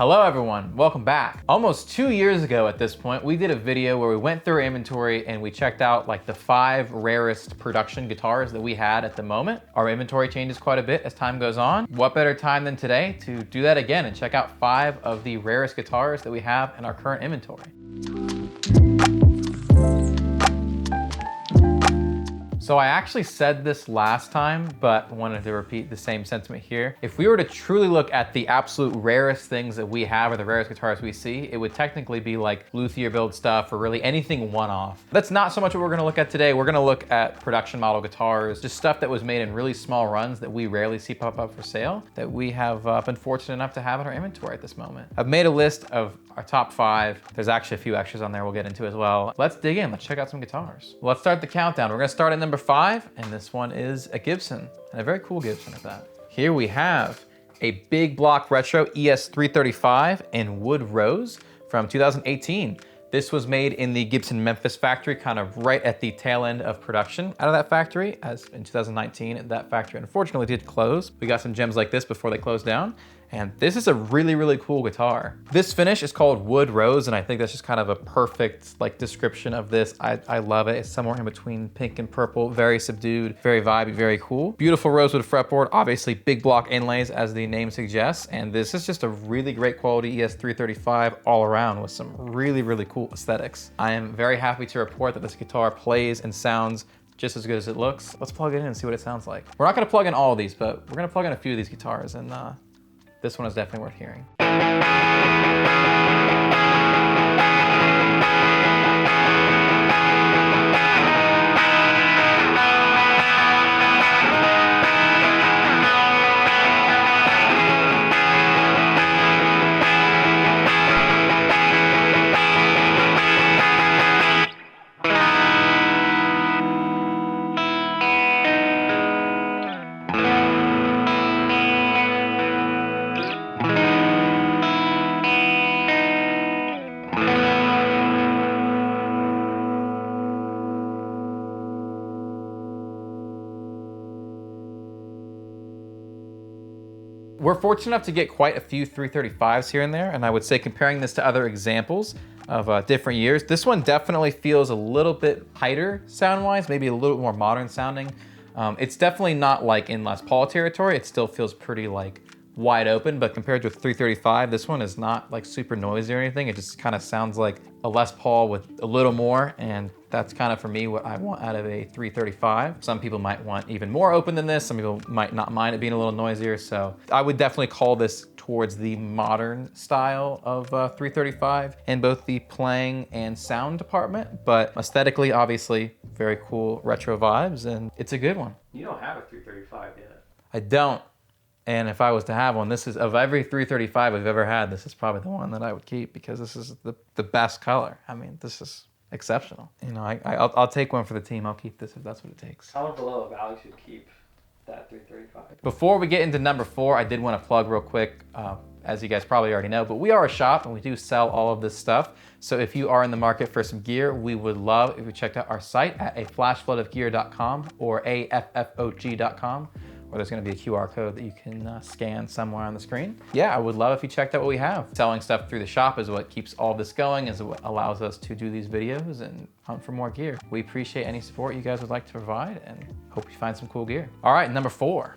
Hello everyone, welcome back. Almost 2 years ago at this point, we did a video where we went through our inventory and we checked out like the 5 rarest production guitars that we had at the moment. Our inventory changes quite a bit as time goes on. What better time than today to do that again and check out 5 of the rarest guitars that we have in our current inventory. So I actually said this last time, but wanted to repeat the same sentiment here. If we were to truly look at the absolute rarest things that we have or the rarest guitars we see, it would technically be like luthier build stuff or really anything one-off. That's not so much what we're gonna look at today. We're gonna look at production model guitars, just stuff that was made in really small runs that we rarely see pop up for sale, that we have been fortunate enough to have in our inventory at this moment. I've made a list of our top 5. There's actually a few extras on there we'll get into as well. Let's dig in, let's check out some guitars. Let's start the countdown. We're gonna start at number 5, and this one is a Gibson, and a very cool Gibson at that. Here we have a big block retro ES-335 in wood rose from 2018. This was made in the Gibson Memphis factory, kind of right at the tail end of production out of that factory, as in 2019, that factory unfortunately did close. We got some gems like this before they closed down. And this is a really, really cool guitar. This finish is called wood rose, and I think that's just kind of a perfect like description of this. I love it. It's somewhere in between pink and purple, very subdued, very vibey, very cool. Beautiful rosewood fretboard, obviously big block inlays as the name suggests, and this is just a really great quality ES-335 all around with some really, really cool aesthetics. I am very happy to report that this guitar plays and sounds just as good as it looks. Let's plug it in and see what it sounds like. We're not gonna plug in all of these, but we're gonna plug in a few of these guitars, and this one is definitely worth hearing. We're fortunate enough to get quite a few 335s here and there, and I would say comparing this to other examples of different years, this one definitely feels a little bit tighter sound-wise, maybe a little more modern sounding. It's definitely not like in Les Paul territory. It still feels pretty like wide open, but compared to a 335, this one is not like super noisy or anything. It just kind of sounds like a Les Paul with a little more, and that's kind of for me what I want out of a 335. Some people might want even more open than this. Some people might not mind it being a little noisier. So I would definitely call this towards the modern style of 335 in both the playing and sound department, but aesthetically, obviously, very cool retro vibes, and it's a good one. You don't have a 335 yet. I don't. And if I was to have one, this is, of every 335 I've ever had, this is probably the one that I would keep because this is the best color. I mean, this is exceptional. You know, I'll take one for the team. I'll keep this if that's what it takes. How below if Alex should keep that 335? Before we get into number 4, I did want to plug real quick, as you guys probably already know, but we are a shop and we do sell all of this stuff. So if you are in the market for some gear, we would love if you checked out our site at aflashfloodofgear.com or affog.com. Or there's gonna be a QR code that you can scan somewhere on the screen. Yeah, I would love if you checked out what we have. Selling stuff through the shop is what keeps all this going, is what allows us to do these videos and hunt for more gear. We appreciate any support you guys would like to provide and hope you find some cool gear. All right, number 4.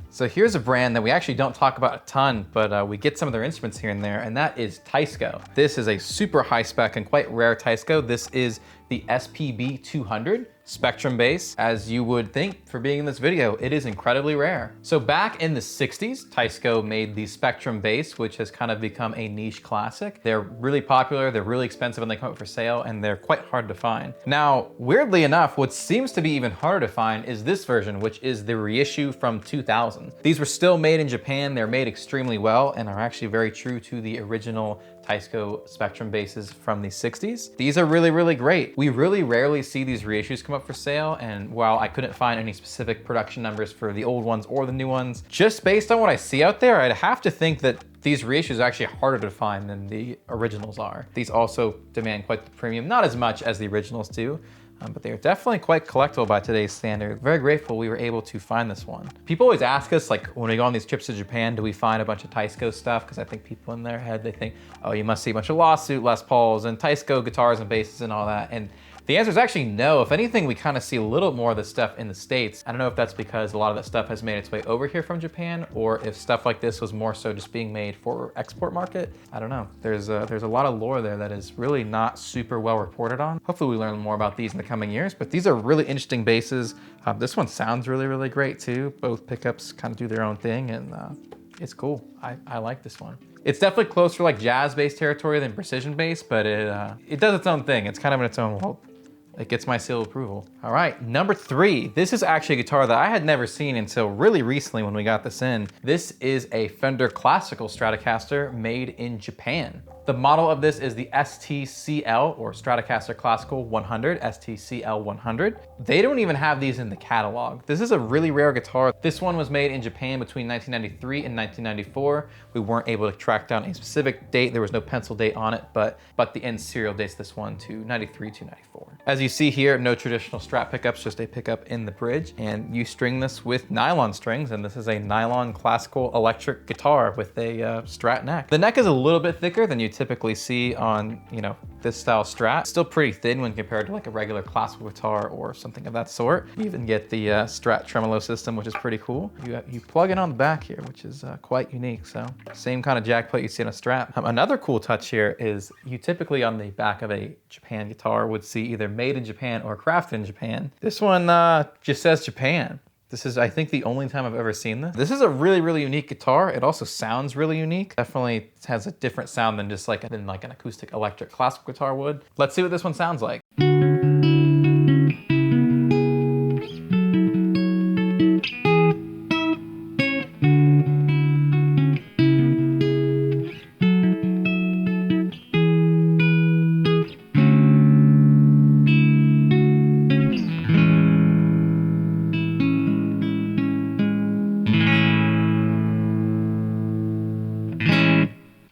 So here's a brand that we actually don't talk about a ton, but we get some of their instruments here and there, and that is Teisco. This is a super high spec and quite rare Teisco. This is the SPB 200 Spectrum bass. As you would think for being in this video, it is incredibly rare. So back in the 60s, Teisco made the Spectrum bass, which has kind of become a niche classic. They're really popular, they're really expensive when they come up for sale, and they're quite hard to find. Now, weirdly enough, what seems to be even harder to find is this version, which is the reissue from 2000. These were still made in Japan, they're made extremely well, and are actually very true to the original Teisco Spectrum basses from the 60s. These are really, really great. We really rarely see these reissues come up for sale, and while I couldn't find any specific production numbers for the old ones or the new ones, just based on what I see out there, I'd have to think that these reissues are actually harder to find than the originals are. These also demand quite the premium, not as much as the originals do, But they are definitely quite collectible by today's standard. Very grateful we were able to find this one. People always ask us, like, when we go on these trips to Japan, do we find a bunch of Teisco stuff? Because I think people in their head, they think, oh, you must see a bunch of Lawsuit Les Pauls and Teisco guitars and basses and all that. And the answer is actually no. If anything, we kind of see a little more of this stuff in the States. I don't know if that's because a lot of that stuff has made its way over here from Japan, or if stuff like this was more so just being made for export market. I don't know. There's a lot of lore there that is really not super well reported on. Hopefully we learn more about these in the coming years, but these are really interesting basses. This one sounds really, really great too. Both pickups kind of do their own thing, and it's cool. I like this one. It's definitely closer like jazz bass territory than precision bass, but it does its own thing. It's kind of in its own world. It gets my seal of approval. All right, number 3. This is actually a guitar that I had never seen until really recently when we got this in. This is a Fender Classical Stratocaster made in Japan. The model of this is the STCL, or Stratocaster Classical 100, STCL 100. They don't even have these in the catalog. This is a really rare guitar. This one was made in Japan between 1993 and 1994. We weren't able to track down a specific date. There was no pencil date on it, but the end serial dates this one to 93 to 94. As you see here, no traditional Strat pickups, just a pickup in the bridge. And you string this with nylon strings, and this is a nylon classical electric guitar with a Strat neck. The neck is a little bit thicker than you typically see on, this style Strat. Still pretty thin when compared to like a regular classical guitar or something of that sort. You even get the Strat tremolo system, which is pretty cool. You plug it on the back here, which is quite unique. So same kind of jack plate you see on a Strat. Another cool touch here is you typically on the back of a Japan guitar would see either made in Japan or crafted in Japan. This one just says Japan. This is, I think, the only time I've ever seen this. This is a really, really unique guitar. It also sounds really unique. Definitely has a different sound than just like an acoustic electric classical guitar would. Let's see what this one sounds like.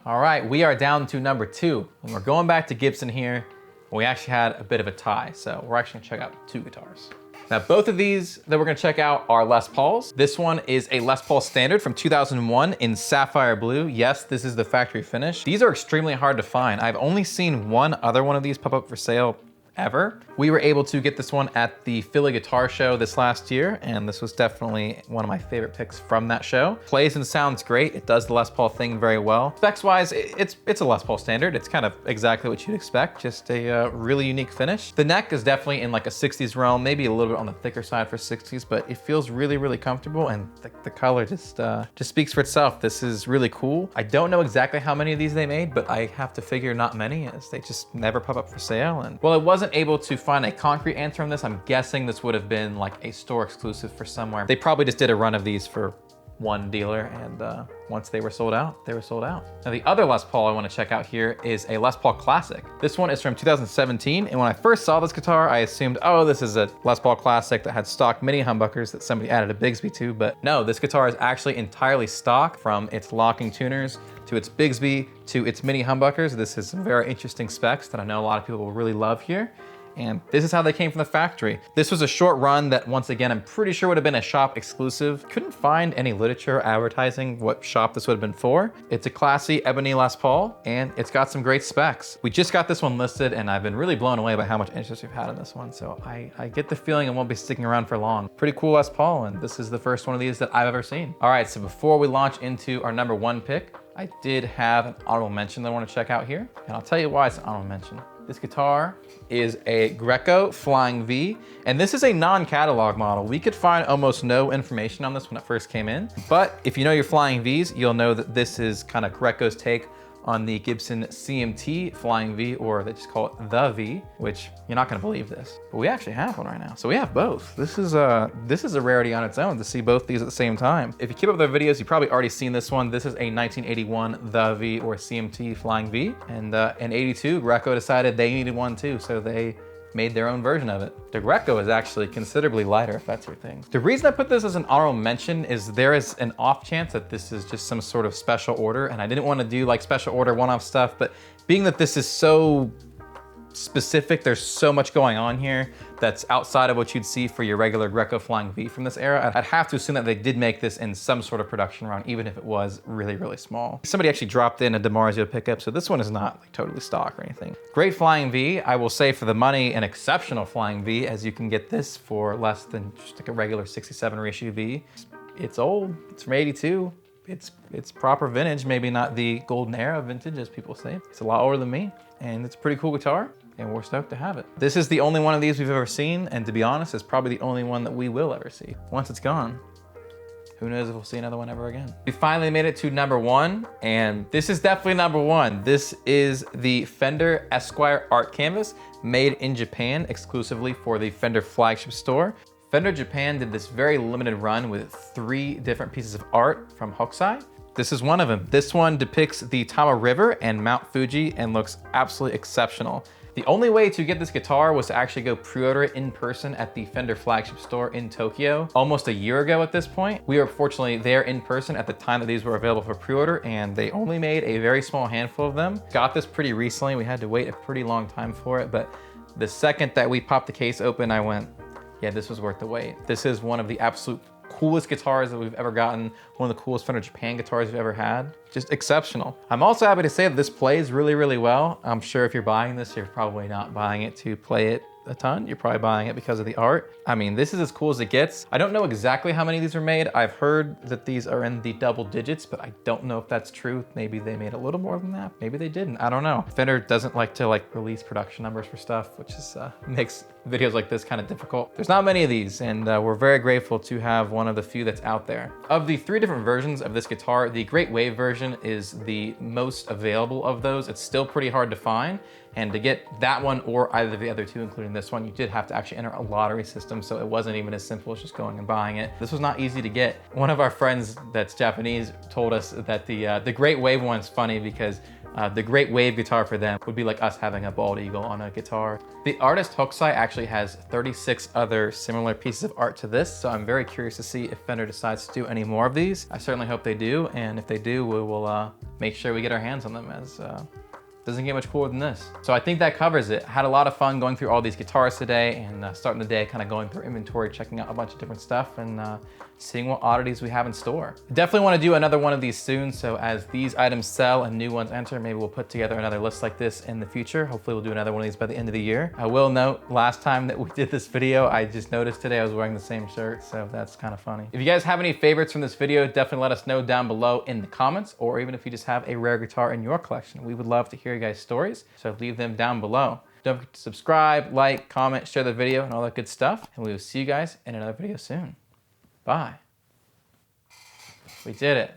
All right, we are down to number 2, and we're going back to Gibson here. We actually had a bit of a tie, so we're actually gonna check out 2 guitars. Now, both of these that we're gonna check out are Les Pauls. This one is a Les Paul Standard from 2001 in sapphire blue. Yes, this is the factory finish. These are extremely hard to find. I've only seen one other one of these pop up for sale ever. We were able to get this one at the Philly Guitar Show this last year, and this was definitely one of my favorite picks from that show. Plays and sounds great. It does the Les Paul thing very well. Specs wise, it's a Les Paul Standard. It's kind of exactly what you'd expect, just a really unique finish. The neck is definitely in like a 60s realm, maybe a little bit on the thicker side for 60s, but it feels really, really comfortable, and the color just speaks for itself. This is really cool. I don't know exactly how many of these they made, but I have to figure not many, as they just never pop up for sale. And well, I wasn't able to find a concrete answer on this. I'm guessing this would have been like a store exclusive for somewhere. They probably just did a run of these for one dealer, and once they were sold out, they were sold out. Now, the other Les Paul I want to check out here is a Les Paul Classic. This one is from 2017, and when I first saw this guitar, I assumed, oh, this is a Les Paul Classic that had stock mini humbuckers that somebody added a Bigsby to, but no, this guitar is actually entirely stock, from its locking tuners to its Bigsby to its mini humbuckers. This is some very interesting specs that I know a lot of people will really love here. And this is how they came from the factory. This was a short run that, once again, I'm pretty sure would have been a shop exclusive. Couldn't find any literature advertising what shop this would have been for. It's a classy ebony Les Paul, and it's got some great specs. We just got this one listed, and I've been really blown away by how much interest we've had in this one. So I get the feeling it won't be sticking around for long. Pretty cool Les Paul, and this is the first one of these that I've ever seen. All right, so before we launch into our number 1 pick, I did have an honorable mention that I want to check out here, and I'll tell you why it's an honorable mention. This guitar is a Greco Flying V, and this is a non-catalog model. We could find almost no information on this when it first came in, but if you know your Flying Vs, you'll know that this is kind of Greco's take on the Gibson CMT Flying V, or they just call it the V, which you're not gonna believe this, but we actually have one right now. So we have both. This is a rarity on its own to see both these at the same time. If you keep up with their videos, you've probably already seen this one. This is a 1981 the V, or CMT Flying V, and in 82, Greco decided they needed one too, so they made their own version of it. The Greco is actually considerably lighter, if that's your thing. The reason I put this as an honorable mention is there is an off chance that this is just some sort of special order, and I didn't want to do like special order one-off stuff, but being that this is so specific. There's so much going on here that's outside of what you'd see for your regular Greco Flying V from this era. I'd have to assume that they did make this in some sort of production run, even if it was really, really small. Somebody actually dropped in a DiMarzio pickup, so this one is not like totally stock or anything. Great Flying V. I will say for the money, an exceptional Flying V, as you can get this for less than just like a regular 67 reissue V. It's old, it's from 82. It's proper vintage, maybe not the golden era vintage as people say. It's a lot older than me, and it's a pretty cool guitar, and we're stoked to have it. This is the only one of these we've ever seen, and to be honest, it's probably the only one that we will ever see. Once it's gone, who knows if we'll see another one ever again. We finally made it to number 1, and this is definitely number 1. This is the Fender Esquire art canvas, made in Japan exclusively for the Fender flagship store. Fender Japan did this very limited run with 3 different pieces of art from Hokusai. This is one of them. This one depicts the Tama River and Mount Fuji and looks absolutely exceptional. The only way to get this guitar was to actually go pre-order it in person at the Fender flagship store in Tokyo almost a year ago at this point. We were fortunately there in person at the time that these were available for pre-order, and they only made a very small handful of them. Got this pretty recently. We had to wait a pretty long time for it, but the second that we popped the case open, I went, yeah, this was worth the wait. This is one of the absolute coolest guitars that we've ever gotten, one of the coolest Fender Japan guitars we've ever had. Just exceptional. I'm also happy to say that this plays really, really well. I'm sure if you're buying this, you're probably not buying it to play it a ton. You're probably buying it because of the art. I mean, this is as cool as it gets. I don't know exactly how many of these were made. I've heard that these are in the double digits, but I don't know if that's true. Maybe they made a little more than that. Maybe they didn't. I don't know. Fender doesn't like to release production numbers for stuff, which is makes videos like this kind of difficult. There's not many of these, and we're very grateful to have one of the few that's out there. Of the 3 different versions of this guitar, the Great Wave version is the most available of those. It's still pretty hard to find. And to get that one or either of the other 2, including this one, you did have to actually enter a lottery system, so it wasn't even as simple as just going and buying it. This was not easy to get. One of our friends that's Japanese told us that the Great Wave one's funny because the Great Wave guitar for them would be like us having a bald eagle on a guitar. The artist Hokusai actually has 36 other similar pieces of art to this, so I'm very curious to see if Fender decides to do any more of these. I certainly hope they do, and if they do, we will make sure we get our hands on them, as doesn't get much cooler than this. So I think that covers it. Had a lot of fun going through all these guitars today and starting the day kind of going through inventory, checking out a bunch of different stuff and seeing what oddities we have in store. Definitely want to do another one of these soon, so as these items sell and new ones enter, maybe we'll put together another list like this in the future. Hopefully we'll do another one of these by the end of the year. I will note, last time that we did this video, I just noticed today I was wearing the same shirt, so that's kind of funny. If you guys have any favorites from this video, definitely let us know down below in the comments, or even if you just have a rare guitar in your collection. We would love to hear you guys' stories, so leave them down below. Don't forget to subscribe, like, comment, share the video, and all that good stuff, and we will see you guys in another video soon. Bye. We did it.